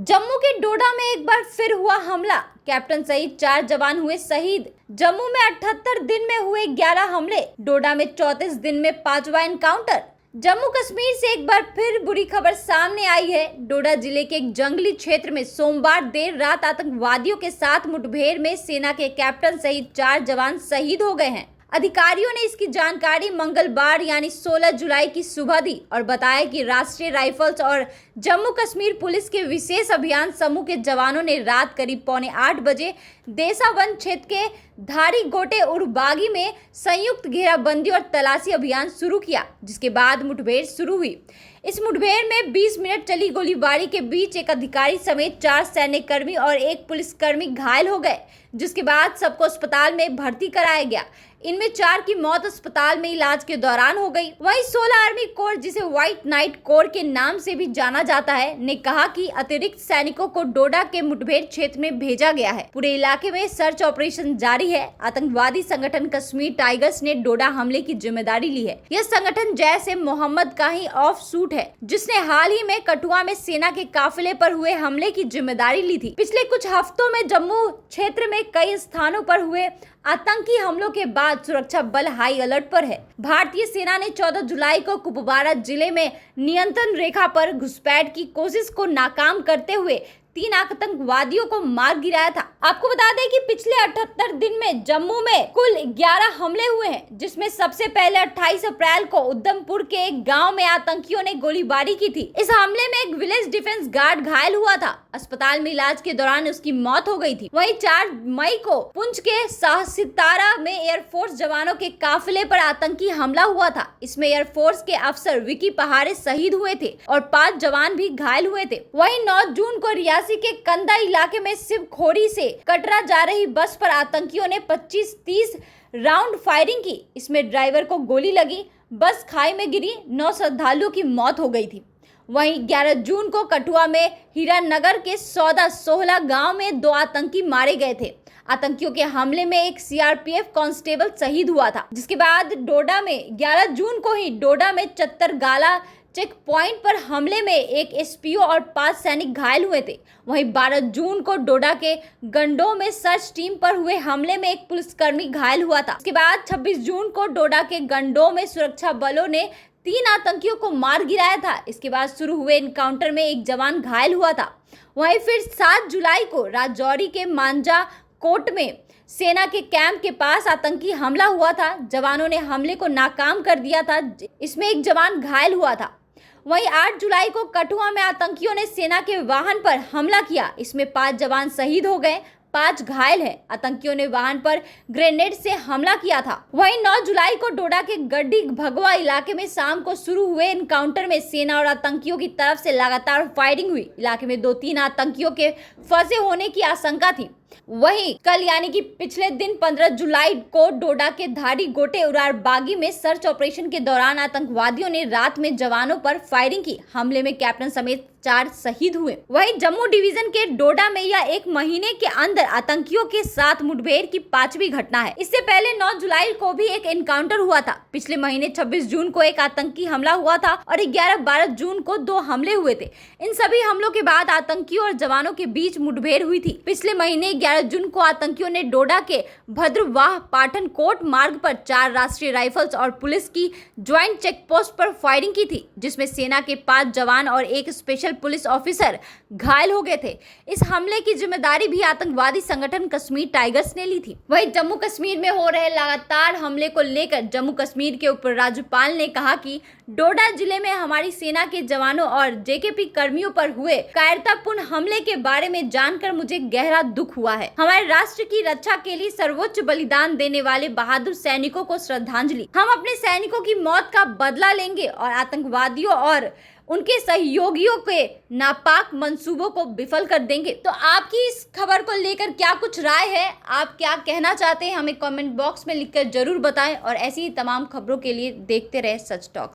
जम्मू के डोडा में एक बार फिर हुआ हमला। कैप्टन सहित 4 जवान हुए शहीद। जम्मू में 78 दिन में हुए 11 हमले। डोडा में 34 दिन में 5वां एनकाउंटर। जम्मू कश्मीर से एक बार फिर बुरी खबर सामने आई है। डोडा जिले के एक जंगली क्षेत्र में सोमवार देर रात आतंकवादियों के साथ मुठभेड़ में सेना के कैप्टन सहित 4 जवान शहीद हो गए हैं। अधिकारियों ने इसकी जानकारी मंगलवार यानी 16 जुलाई की सुबह दी और बताया कि राष्ट्रीय राइफल्स और जम्मू कश्मीर पुलिस के विशेष अभियान समूह के जवानों ने रात करीब 7:45 बजे देसा वन क्षेत्र के धारी गोटे उड़बागी में संयुक्त घेराबंदी और तलाशी अभियान शुरू किया, जिसके बाद मुठभेड़ शुरू हुई। इस मुठभेड़ में 20 मिनट चली गोलीबारी के बीच एक अधिकारी समेत 4 सैन्य कर्मी और एक पुलिसकर्मी घायल हो गए, जिसके बाद सबको अस्पताल में भर्ती कराया गया। इनमें 4 की मौत अस्पताल में इलाज के दौरान हो गई। वहीं 16 आर्मी कोर, जिसे व्हाइट नाइट कोर के नाम से भी जाना जाता है, ने कहा कि अतिरिक्त सैनिकों को डोडा के मुठभेड़ क्षेत्र में भेजा गया है। पूरे इलाके में सर्च ऑपरेशन जारी है। आतंकवादी संगठन कश्मीर टाइगर्स ने डोडा हमले की जिम्मेदारी ली है। यह संगठन जैश-ए-मोहम्मद का ही ऑफ शूट है, जिसने हाल ही में कठुआ में सेना के काफिले पर हुए हमले की जिम्मेदारी ली थी। पिछले कुछ हफ्तों में जम्मू क्षेत्र में कई स्थानों पर हुए आतंकी हमलों के बाद सुरक्षा बल हाई अलर्ट पर है। भारतीय सेना ने 14 जुलाई को कुपवारा जिले में नियंत्रण रेखा पर घुसपैठ की कोशिश को नाकाम करते हुए 3 आतंकवादियों को मार गिराया था। आपको बता दें कि पिछले 78 दिन में जम्मू में कुल 11 हमले हुए हैं, जिसमें सबसे पहले 28 अप्रैल को उधमपुर के एक गांव में आतंकियों ने गोलीबारी की थी। इस हमले में एक विलेज डिफेंस गार्ड घायल हुआ था। अस्पताल में इलाज के दौरान उसकी मौत हो गई थी। वहीं 4 मई को पुंछ के साहसितारा में एयरफोर्स जवानों के काफिले पर आतंकी हमला हुआ था। इसमें एयरफोर्स के अफसर विकी पहाड़े शहीद हुए थे और 5 जवान भी घायल हुए थे। वहीं 9 जून को रियासी के कंदा इलाके में शिवखोड़ी से कटरा जा रही बस पर आतंकियों ने 25-30 राउंड फायरिंग की। इसमें ड्राइवर को गोली लगी, बस खाई में गिरी, 9 श्रद्धालुओं की मौत हो गई थी। वहीं 11 जून को कठुआ में हीरानगर के 14-16 गांव में 2 आतंकी मारे गए थे। आतंकियों के हमले में एक सीआरपीएफ कांस्टेबल शहीद हुआ था। जिसके बाद डोडा में 11 जून को ही डोडा में चत्तरगाला चेक पॉइंट पर हमले में एक एसपीओ और 5 सैनिक घायल हुए थे। वहीं 12 जून को डोडा के गंडों में सर्च टीम पर हुए हमले में एक पुलिसकर्मी घायल हुआ था। इसके बाद 26 जून को डोडा के गंडों में सुरक्षा बलों ने 3 आतंकियों को मार गिराया था। इसके बाद शुरू हुए एनकाउंटर में एक जवान घायल हुआ था। वहीं फिर 7 जुलाई को राजौरी के मांजा कोट में सेना के कैंप के पास आतंकी हमला हुआ था। जवानों ने हमले को नाकाम कर दिया था। इसमें एक जवान घायल हुआ था। वहीं 8 जुलाई को कठुआ में आतंकियों ने सेना के वाहन पर हमला किया। इसमें 5 जवान शहीद हो गए, 5 घायल हैं। आतंकियों ने वाहन पर ग्रेनेड से हमला किया था। वहीं 9 जुलाई को डोडा के गड्डी भगवा इलाके में शाम को शुरू हुए एनकाउंटर में सेना और आतंकियों की तरफ से लगातार फायरिंग हुई। इलाके में 2-3 आतंकियों के फंसे होने की आशंका थी। वहीं कल यानी कि पिछले दिन 15 जुलाई को डोडा के धारी गोटे उड़ारबागी में सर्च ऑपरेशन के दौरान आतंकवादियों ने रात में जवानों पर फायरिंग की। हमले में कैप्टन समेत 4 शहीद हुए। वहीं जम्मू डिवीजन के डोडा में यह 1 महीने के अंदर आतंकियों के साथ मुठभेड़ की 5वीं घटना है। इससे पहले 9 जुलाई को भी एक एनकाउंटर हुआ था। पिछले महीने 26 जून को एक आतंकी हमला हुआ था और 11-12 जून को 2 हमले हुए थे। इन सभी हमलों के बाद आतंकियों और जवानों के बीच मुठभेड़ हुई थी। पिछले महीने 11 जून को आतंकियों ने डोडा के भद्रवाह पाटन कोट मार्ग पर 4 राष्ट्रीय राइफल्स और पुलिस की ज्वाइंट चेक पोस्ट पर फायरिंग की थी, जिसमें सेना के 5 जवान और एक स्पेशल पुलिस ऑफिसर घायल हो गए थे। इस हमले की जिम्मेदारी भी आतंकवादी संगठन कश्मीर टाइगर्स ने ली थी। वहीं जम्मू कश्मीर में हो रहे लगातार हमले को लेकर जम्मू कश्मीर के उप राज्यपाल ने कहा कि डोडा जिले में हमारी सेना के जवानों और जेकेपी कर्मियों पर हुए कायरतापूर्ण हमले के बारे में जानकर मुझे गहरा दुख हुआ है। हमारे राष्ट्र की रक्षा के लिए सर्वोच्च बलिदान देने वाले बहादुर सैनिकों को श्रद्धांजलि। हम अपने सैनिकों की मौत का बदला लेंगे और आतंकवादियों और उनके सहयोगियों के नापाक मंसूबों को विफल कर देंगे। तो आपकी इस खबर को लेकर क्या कुछ राय है, आप क्या कहना चाहते हैं, हमें कमेंट बॉक्स में लिखकर जरूर बताएं और ऐसी ही तमाम खबरों के लिए देखते रहे सच टॉक।